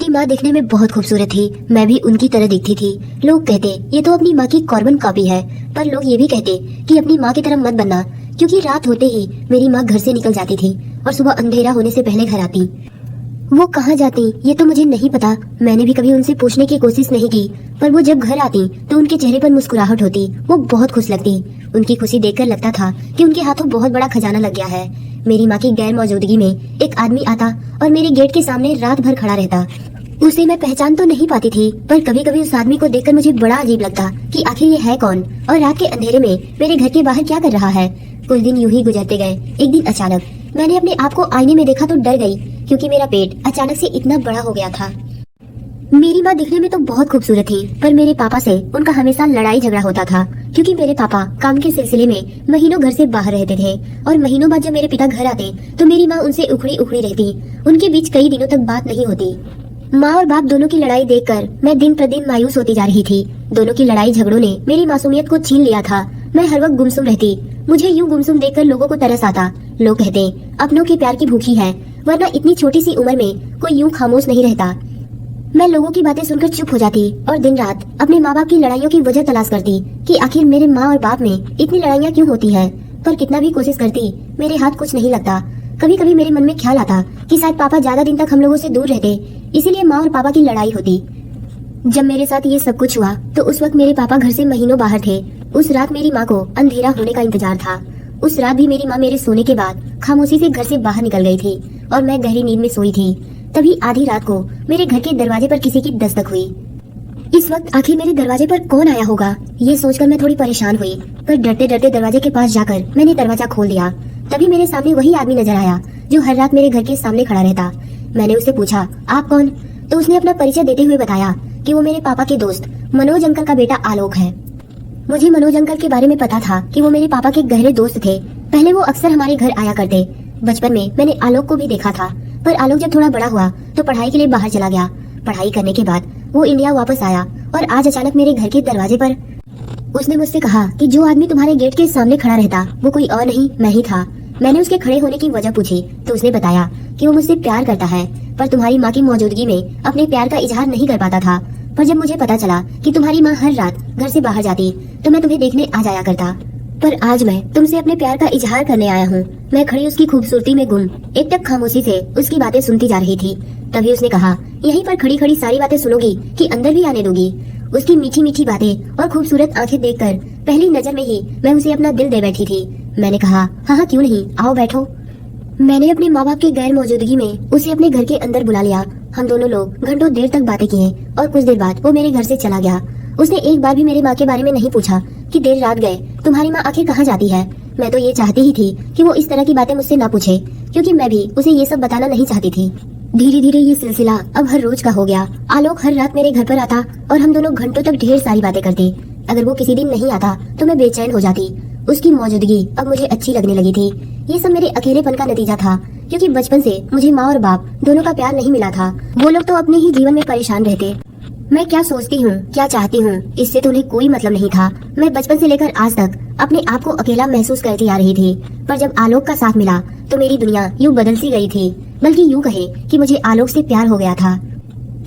मेरी माँ दिखने में बहुत खूबसूरत थी, मैं भी उनकी तरह दिखती थी। लोग कहते ये तो अपनी माँ की कार्बन कॉपी है, पर लोग ये भी कहते कि अपनी माँ की तरह मत बनना, क्योंकि रात होते ही मेरी माँ घर से निकल जाती थी और सुबह अंधेरा होने से पहले घर आती। वो कहाँ जाती ये तो मुझे नहीं पता, मैंने भी कभी उनसे पूछने की कोशिश नहीं की, पर वो जब घर आती तो उनके चेहरे पर मुस्कुराहट होती, वो बहुत खुश लगती। उनकी खुशी देखकर लगता था कि उनके हाथों बहुत बड़ा खजाना लग गया है। मेरी माँ की गैर मौजूदगी में एक आदमी आता और मेरे गेट के सामने रात भर खड़ा रहता। उसे मैं पहचान तो नहीं पाती थी, पर कभी कभी उस आदमी को देखकर मुझे बड़ा अजीब लगता कि आखिर ये है कौन और रात के अंधेरे में मेरे घर के बाहर क्या कर रहा है। कुछ दिन यूं ही गुजरते गए। एक दिन अचानक मैंने अपने आप को आईने में देखा तो डर गई, क्योंकि मेरा पेट अचानक से इतना बड़ा हो गया था। मेरी माँ दिखने में तो बहुत खूबसूरत थी, पर मेरे पापा से उनका हमेशा लड़ाई झगड़ा होता था, क्योंकि मेरे पापा काम के सिलसिले में महीनों घर से बाहर रहते थे और महीनों बाद जब मेरे पिता घर आते तो मेरी माँ उनसे उखड़ी उखड़ी रहती। उनके बीच कई दिनों तक बात नहीं होती। माँ और बाप दोनों की लड़ाई देखकर मैं दिन प्रतिदिन मायूस होती जा रही थी। दोनों की लड़ाई झगड़ों ने मेरी मासूमियत को छीन लिया था। मैं हर वक्त गुमसुम रहती। मुझे यूं गुमसुम देखकर लोगों को तरस आता। लोग कहते अपनों के प्यार की भूखी है, वरना इतनी छोटी सी उम्र में कोई यूं खामोश नहीं रहता। मैं लोगों की बातें सुनकर चुप हो जाती और दिन रात अपने माँ बाप की लड़ाइयों की वजह तलाश करती कि आखिर मेरे माँ और बाप में इतनी लड़ाइयाँ क्यों होती है। पर कितना भी कोशिश करती मेरे हाथ कुछ नहीं लगता। कभी कभी मेरे मन में ख्याल आता कि शायद पापा ज्यादा दिन तक हम लोगों से दूर रहते, इसीलिए माँ और पापा की लड़ाई होती। जब मेरे साथ ये सब कुछ हुआ तो उस वक्त मेरे पापा घर से महीनों बाहर थे। उस रात मेरी माँ को अंधेरा होने का इंतजार था। उस रात भी मेरी माँ मेरे सोने के बाद खामोशी से घर से बाहर निकल गई थी और मैं गहरी नींद में सोई थी। तभी आधी रात को मेरे घर के दरवाजे पर किसी की दस्तक हुई। इस वक्त आखिर मेरे दरवाजे पर कौन आया होगा, ये सोचकर मैं थोड़ी परेशान हुई, पर डरते डरते दरवाजे के पास जाकर मैंने दरवाजा खोल दिया। तभी मेरे सामने वही आदमी नजर आया जो हर रात मेरे घर के सामने खड़ा रहता। मैंने उससे पूछा आप कौन, तो उसने अपना परिचय देते हुए बताया कि वो मेरे पापा के दोस्त मनोज अंकल का बेटा आलोक है। मुझे मनोज अंकल के बारे में पता था कि वो मेरे पापा के गहरे दोस्त थे। पहले वो अक्सर हमारे घर आया करते। बचपन में मैंने आलोक को भी देखा था, पर आलोक जब थोड़ा बड़ा हुआ तो पढ़ाई के लिए बाहर चला गया। पढ़ाई करने के बाद वो इंडिया वापस आया और आज अचानक मेरे घर के दरवाजे पर उसने मुझसे कहा कि जो आदमी तुम्हारे गेट के सामने खड़ा रहता वो कोई और नहीं, मैं ही था। मैंने उसके खड़े होने की वजह पूछी तो उसने बताया कि वो मुझसे प्यार करता है, पर तुम्हारी माँ की मौजूदगी में अपने प्यार का इजहार नहीं कर पाता था। पर जब मुझे पता चला कि तुम्हारी माँ हर रात घर से बाहर जाती तो मैं तुम्हें देखने आ जाया करता, पर आज मैं तुमसे अपने प्यार का इजहार करने आया हूँ। मैं खड़ी उसकी खूबसूरती में गुम एकटक खामोशी से उसकी बातें सुनती जा रही थी। तभी उसने कहा यहीं पर खड़ी खड़ी सारी बातें सुनोगी कि अंदर भी आने दोगी। उसकी मीठी मीठी बातें और खूबसूरत आंखें देखकर पहली नजर में ही मैं उसे अपना दिल दे बैठी थी। मैंने कहा हाँ क्यों नहीं, आओ बैठो। मैंने अपने माँ बाप की गैर मौजूदगी में उसे अपने घर के अंदर बुला लिया। हम दोनों लोग घंटों देर तक बातें किए और कुछ देर बाद वो मेरे घर से चला गया। उसने एक बार भी मेरी माँ के बारे में नहीं पूछा कि देर रात गए तुम्हारी माँ आखिर कहाँ जाती है। मैं तो ये चाहती ही थी कि वो इस तरह की बातें मुझसे ना पूछे, क्योंकि मैं भी उसे ये सब बताना नहीं चाहती थी। धीरे धीरे ये सिलसिला अब हर रोज का हो गया। आलोक हर रात मेरे घर पर आता और हम दोनों घंटों तक ढेर सारी बातें करते। अगर वो किसी दिन नहीं आता तो मैं बेचैन हो जाती। उसकी मौजूदगी अब मुझे अच्छी लगने लगी थी। ये सब मेरे अकेलेपन का नतीजा था, क्योंकि बचपन से मुझे माँ और बाप दोनों का प्यार नहीं मिला था। वो लोग तो अपने ही जीवन में परेशान रहते। मैं क्या सोचती हूँ, क्या चाहती हूँ, इससे तो उन्हें कोई मतलब नहीं था। मैं बचपन से लेकर आज तक अपने आप को अकेला महसूस करती आ रही थी, पर जब आलोक का साथ मिला तो मेरी दुनिया यूँ बदल सी गई थी। बल्कि यूँ कहे कि मुझे आलोक से प्यार हो गया था।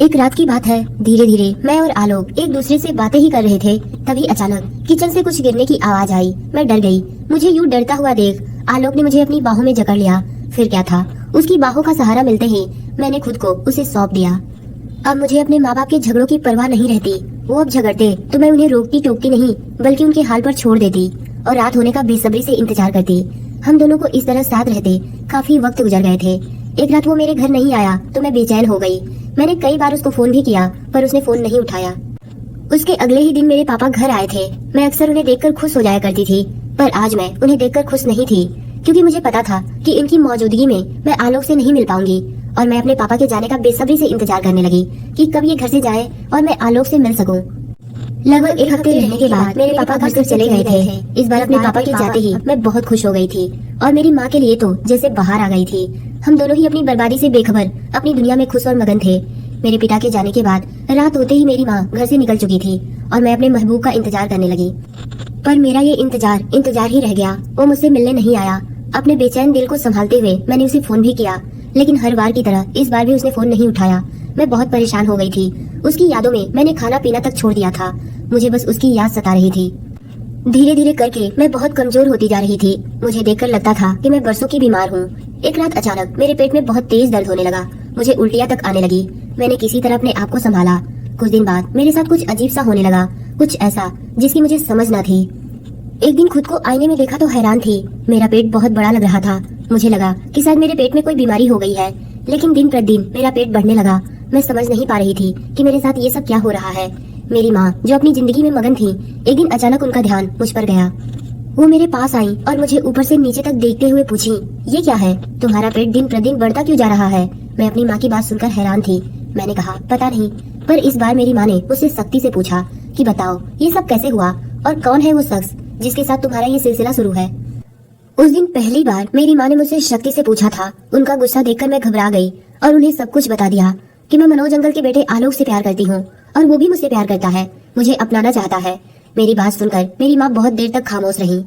एक रात की बात है, धीरे धीरे मैं और आलोक एक दूसरे से बातें ही कर रहे थे। तभी अचानक किचन से कुछ गिरने की आवाज आई। मैं डर गई। मुझे यूँ डरता हुआ देख आलोक ने मुझे अपनी बाहों में जकड़ लिया। फिर क्या था, उसकी बाहों का सहारा मिलते ही मैंने खुद को उसे सौंप दिया। अब मुझे अपने माँ बाप के झगड़ों की परवाह नहीं रहती। वो अब झगड़ते तो मैं उन्हें रोकती टोकती नहीं, बल्कि उनके हाल पर छोड़ देती और रात होने का बेसब्री से इंतजार करती। हम दोनों को इस तरह साथ रहते काफी वक्त गुजर गए थे। एक रात वो मेरे घर नहीं आया तो मैं बेचैन हो गई। मैंने कई बार उसको फोन भी किया, पर उसने फोन नहीं उठाया। उसके अगले ही दिन मेरे पापा घर आए थे। मैं अक्सर उन्हें देखकर खुश हो जाया करती थी, पर आज मैं उन्हें देखकर खुश नहीं थी, क्योंकि मुझे पता था कि इनकी मौजूदगी में मैं आलोक से नहीं मिल पाऊंगी। और मैं अपने पापा के जाने का बेसब्री से इंतजार करने लगी कि कब ये घर से जाए और मैं आलोक से मिल सकूं। लगभग एक हफ्ते रहने के बाद मेरे पापा घर से चले गए थे। इस बार अपने पापा के जाते ही मैं बहुत खुश हो गई थी और मेरी माँ के लिए तो जैसे बाहर आ गई थी। हम दोनों ही अपनी बर्बादी से बेखबर अपनी दुनिया में खुश और मगन थे। मेरे पिता के जाने के बाद रात होते ही मेरी माँ घर से निकल चुकी थी और मैं अपने महबूब का इंतजार करने लगी। पर मेरा ये इंतजार ही रह गया। वो मुझसे मिलने नहीं आया। अपने बेचैन दिल को संभालते हुए मैंने उसे फोन भी किया, लेकिन हर बार की तरह इस बार भी उसने फोन नहीं उठाया। मैं बहुत परेशान हो गई थी। उसकी यादों में मैंने खाना पीना तक छोड़ दिया था। मुझे बस उसकी याद सता रही थी। धीरे धीरे करके मैं बहुत कमजोर होती जा रही थी। मुझे देखकर लगता था कि मैं बरसों की बीमार हूँ। एक रात अचानक मेरे पेट में बहुत तेज दर्द होने लगा। मुझे उल्टियाँ तक आने लगी। मैंने किसी तरह अपने आप को संभाला। कुछ दिन बाद मेरे साथ कुछ अजीब सा होने लगा, कुछ ऐसा जिसकी मुझे समझ न थी। एक दिन खुद को आईने में देखा तो हैरान थी। मेरा पेट बहुत बड़ा लग रहा था। मुझे लगा कि शायद मेरे पेट में कोई बीमारी हो गई है, लेकिन दिन प्रतिदिन मेरा पेट बढ़ने लगा। मैं समझ नहीं पा रही थी कि मेरे साथ ये सब क्या हो रहा है। मेरी माँ जो अपनी जिंदगी में मगन थी, एक दिन अचानक उनका ध्यान मुझ पर गया। वो मेरे पास आई और मुझे ऊपर से नीचे तक देखते हुए पूछी, ये क्या है? तुम्हारा पेट दिन प्रतिदिन बढ़ता क्यों जा रहा है? मैं अपनी माँ की बात सुनकर हैरान थी। मैंने कहा, पता नहीं। पर इस बार मेरी माँ ने मुझसे सख्ती से पूछा कि बताओ ये सब कैसे हुआ और कौन है वो शख्स जिसके साथ तुम्हारा ये सिलसिला शुरू है। उस दिन पहली बार मेरी माँ ने मुझसे शक्ति से पूछा था। उनका गुस्सा देखकर मैं घबरा गई और उन्हें सब कुछ बता दिया कि मैं मनोज अंकल के बेटे आलोक से प्यार करती हूँ और वो भी मुझसे प्यार करता है, मुझे अपनाना चाहता है। मेरी बात सुनकर मेरी माँ बहुत देर तक खामोश रही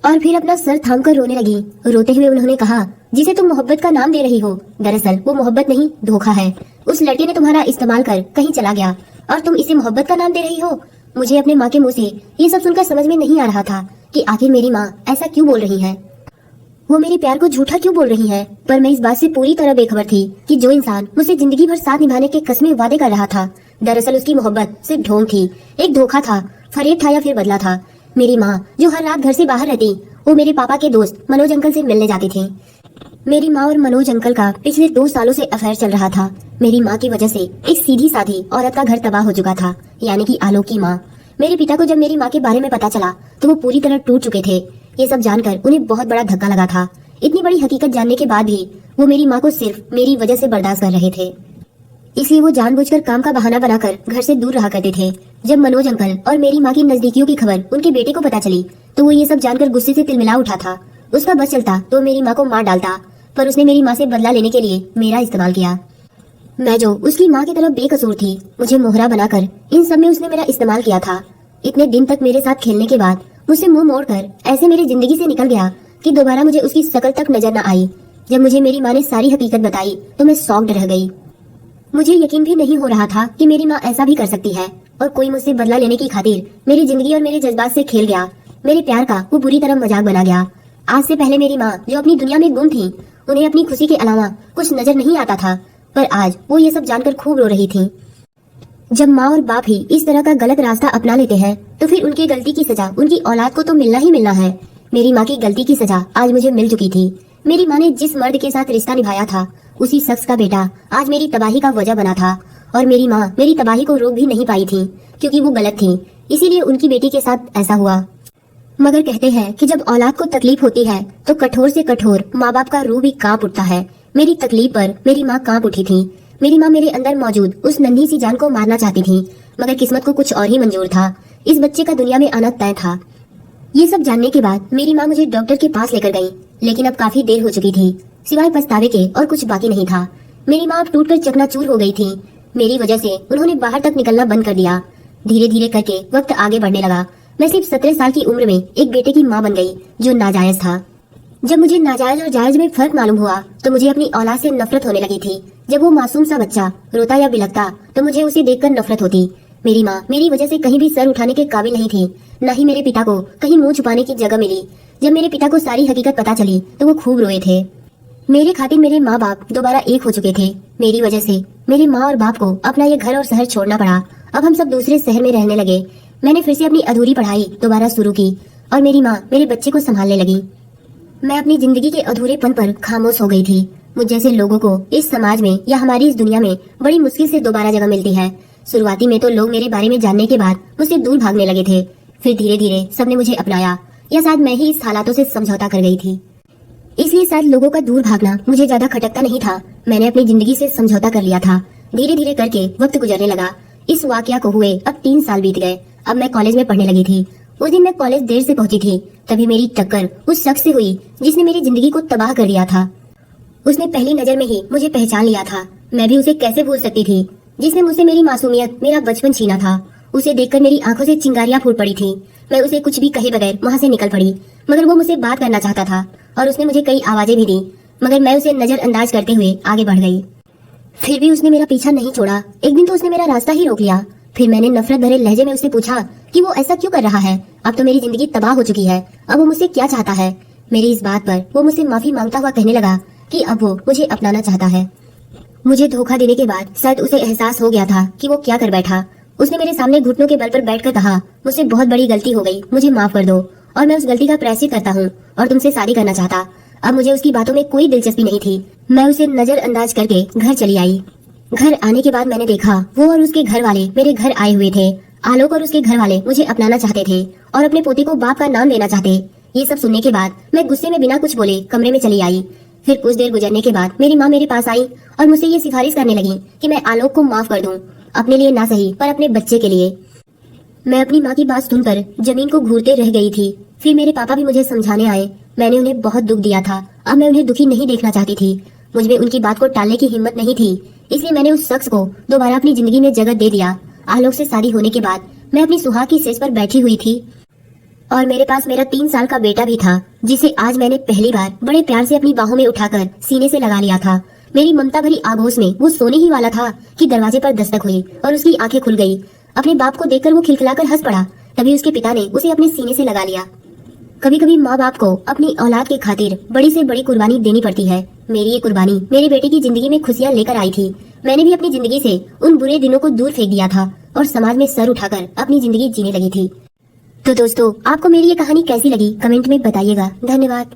और फिर अपना सर थामकर रोने लगी। रोते हुए उन्होंने कहा, जिसे तुम मोहब्बत का नाम दे रही हो, दरअसल वो मोहब्बत नहीं, धोखा है। उस लड़के ने तुम्हारा इस्तेमाल कर कहीं चला गया और तुम इसे मोहब्बत का नाम दे रही हो। मुझे अपने माँ के मुंह से ये सब सुनकर समझ में नहीं आ रहा था कि आखिर मेरी माँ ऐसा क्यों बोल रही है। वो मेरे प्यार को झूठा क्यों बोल रही है। पर मैं इस बात से पूरी तरह बेखबर थी कि जो इंसान मुझसे जिंदगी भर साथ निभाने के कस्में वादे कर रहा था, दरअसल उसकी मोहब्बत सिर्फ ढोंग थी, एक धोखा था, फरेब था या फिर बदला था। मेरी माँ जो हर रात घर से बाहर रहती, वो मेरे पापा के दोस्त मनोज अंकल से मिलने जाती थी। मेरी माँ और मनोज अंकल का पिछले 2 सालों से अफेयर चल रहा था। मेरी माँ की वजह से एक सीधी साधी औरत का घर तबाह हो चुका था, यानी कि आलोक की माँ। मेरे पिता को जब मेरी माँ के बारे में पता चला तो वो पूरी तरह टूट चुके थे। ये सब जानकर उन्हें बहुत बड़ा धक्का लगा था। इतनी बड़ी हकीकत जानने के बाद भी वो मेरी माँ को सिर्फ मेरी वजह से बर्दाश्त कर रहे थे, इसलिए वो जानबूझकर काम का बहाना बनाकर घर से दूर रहा करते थे। जब मनोज अंकल और मेरी माँ की नजदीकियों की खबर उनके बेटे को पता चली तो वो ये सब जानकर गुस्से से तिलमिला उठा था। उसका बस चलता तो मेरी माँ को मार डालता, पर उसने मेरी माँ से बदला लेने के लिए मेरा इस्तेमाल किया। मैं जो उसकी माँ की तरफ बेकसूर थी, मुझे मोहरा बनाकर इन सब में उसने मेरा इस्तेमाल किया था। इतने दिन तक मेरे साथ खेलने के बाद मुझसे मुंह मोड़कर ऐसे मेरी जिंदगी से निकल गया कि दोबारा मुझे उसकी शकल तक नजर न आई। जब मुझे मेरी माँ ने सारी हकीकत बताई तो मैं शॉक्ड रह गई। मुझे यकीन भी नहीं हो रहा था कि मेरी माँ ऐसा भी कर सकती है और कोई मुझसे बदला लेने की खातिर मेरी जिंदगी और मेरे जज्बात से खेल गया। मेरे प्यार का वो बुरी तरह मजाक बना गया। आज से पहले मेरी माँ जो अपनी दुनिया में गुम थी, उन्हें अपनी खुशी के अलावा कुछ नजर नहीं आता था, पर आज वो ये सब जानकर खूब रो रही थी। जब माँ और बाप ही इस तरह का गलत रास्ता अपना लेते हैं तो फिर उनकी गलती की सजा उनकी औलाद को तो मिलना ही मिलना है। मेरी माँ की गलती की सजा आज मुझे मिल चुकी थी। मेरी माँ ने जिस मर्द के साथ रिश्ता निभाया था, उसी शख्स का बेटा आज मेरी तबाही का वजह बना था और मेरी माँ मेरी तबाही को रोक भी नहीं पाई थी क्योंकि वो गलत थी, इसीलिए उनकी बेटी के साथ ऐसा हुआ। मगर कहते हैं कि जब औलाद को तकलीफ होती है तो कठोर से कठोर माँ बाप का रूह भी कांप उठता है। मेरी तकलीफ पर मेरी माँ कांप उठी थी। मेरी माँ मेरे अंदर मौजूद उस नन्ही सी जान को मारना चाहती थी, मगर किस्मत को कुछ और ही मंजूर था। इस बच्चे का दुनिया में आना तय था। ये सब जानने के बाद मेरी माँ मुझे डॉक्टर के पास लेकर गई, लेकिन अब काफी देर हो चुकी थी। सिवाय पछतावे के और कुछ बाकी नहीं था। मेरी माँ अब टूटकर चकनाचूर हो गई थी। मेरी वजह से उन्होंने बाहर तक निकलना बंद कर दिया। धीरे धीरे करके वक्त आगे बढ़ने लगा। मैं सिर्फ 17 साल की उम्र में एक बेटे की माँ बन गई जो नाजायज था। जब मुझे नाजायज और जायज में फर्क मालूम हुआ तो मुझे अपनी औलाद से नफरत होने लगी थी। जब वो मासूम सा बच्चा रोता या बिलखता तो मुझे उसे देखकर नफरत होती। मेरी माँ मेरी वजह से कहीं भी सर उठाने के काबिल नहीं थी, न ही मेरे पिता को कहीं मुंह छुपाने की जगह मिली। जब मेरे पिता को सारी हकीकत पता चली तो वो खूब रोए थे। मेरे खातिर मेरे माँ बाप दोबारा एक हो चुके थे। मेरी वजह से मेरी माँ और बाप को अपना ये घर और शहर छोड़ना पड़ा। अब हम सब दूसरे शहर में रहने लगे। मैंने फिर से अपनी अधूरी पढ़ाई दोबारा शुरू की और मेरी माँ मेरे बच्चे को संभालने लगी। मैं अपनी जिंदगी के अधूरेपन पर खामोश हो गई थी। मुझ जैसे लोगों को इस समाज में या हमारी इस दुनिया में बड़ी मुश्किल से दोबारा जगह मिलती है। शुरुआती में तो लोग मेरे बारे में जानने के बाद मुझसे दूर भागने लगे थे, फिर धीरे धीरे सबने मुझे अपनाया, या शायद मैं ही इस हालातों से समझौता कर गई थी। इसलिए शायद लोगों का दूर भागना मुझे ज्यादा खटकता नहीं था। मैंने अपनी जिंदगी से समझौता कर लिया था। धीरे धीरे करके वक्त गुजरने लगा। इस वाकया को हुए अब 3 साल बीत गए। अब मैं कॉलेज में पढ़ने लगी थी। उस दिन मैं कॉलेज देर से पहुंची थी, तभी मेरी टक्कर उस शख्स से हुई जिसने मेरी जिंदगी को तबाह कर दिया था। उसने पहली नजर में ही मुझे पहचान लिया था। मैं भी उसे कैसे भूल सकती थी जिसने मुझसे मेरी मासूमियत, मेरा बचपन छीना था। उसे देखकर मेरी आंखों से चिंगारियां फूट पड़ी थी। मैं उसे कुछ भी कहे बगैर वहां से निकल पड़ी, मगर वो मुझसे बात करना चाहता था और उसने मुझे कई आवाजें भी दी, मगर मैं उसे नजरअंदाज करते हुए आगे बढ़ गई। फिर भी उसने मेरा पीछा नहीं छोड़ा। एक दिन तो उसने मेरा रास्ता ही रोक लिया। फिर मैंने नफरत भरे लहजे में उससे पूछा कि वो ऐसा क्यों कर रहा है। अब तो मेरी जिंदगी तबाह हो चुकी है। अब वो मुझसे क्या चाहता है। मेरी इस बात पर वो मुझसे माफी मांगता हुआ कहने लगा कि अब वो मुझे अपनाना चाहता है। मुझे धोखा देने के बाद शायद उसे एहसास हो गया था कि वो क्या कर बैठा। उसने मेरे सामने घुटनों के बल पर बैठकर कहा, मुझसे बहुत बड़ी गलती हो गई, मुझे माफ कर दो और मैं उस गलती का प्रायश्चित करता हूँ और तुमसे शादी करना चाहता। अब मुझे उसकी बातों में कोई दिलचस्पी नहीं थी। मैं उसे नजरअंदाज करके घर चली आई। घर आने के बाद मैंने देखा वो और उसके घर वाले मेरे घर आए हुए थे। आलोक और उसके घर वाले मुझे अपनाना चाहते थे और अपने पोते को बाप का नाम देना चाहते। ये सब सुनने के बाद मैं गुस्से में बिना कुछ बोले कमरे में चली आई। फिर कुछ देर गुजरने के बाद मेरी माँ मेरे पास आई और मुझसे ये सिफारिश करने लगी कि मैं आलोक को माफ कर दूं, अपने लिए ना सही पर अपने बच्चे के लिए। मैं अपनी माँ की बात सुनकर जमीन को घूरते रह गई थी। फिर मेरे पापा भी मुझे समझाने आए। मैंने उन्हें बहुत दुख दिया था। अब मैं उन्हें दुखी नहीं देखना चाहती थी। मुझमें उनकी बात को टालने की हिम्मत नहीं थी, इसलिए मैंने उस शख्स को दोबारा अपनी जिंदगी में जगह दे दिया। आलोक से शादी होने के बाद मैं अपनी सुहाग की सेज पर बैठी हुई थी और मेरे पास मेरा 3 साल का बेटा भी था, जिसे आज मैंने पहली बार बड़े प्यार से अपनी बाहों में उठाकर सीने से लगा लिया था। मेरी ममता भरी आगोश में वो सोने ही वाला था कि दरवाजे पर दस्तक हुई और उसकी आंखें खुल गई। अपने बाप को देखकर वो खिलखिलाकर हंस पड़ा। तभी उसके पिता ने उसे अपने सीने से लगा लिया। कभी कभी माँ बाप को अपनी औलाद की खातिर बड़ी से बड़ी कुर्बानी देनी पड़ती है। मेरी ये कुर्बानी मेरे बेटे की जिंदगी में खुशियाँ लेकर आई थी। मैंने भी अपनी जिंदगी से उन बुरे दिनों को दूर फेंक दिया था और समाज में सर उठाकर अपनी जिंदगी जीने लगी थी। तो दोस्तों, आपको मेरी ये कहानी कैसी लगी कमेंट में बताइएगा। धन्यवाद।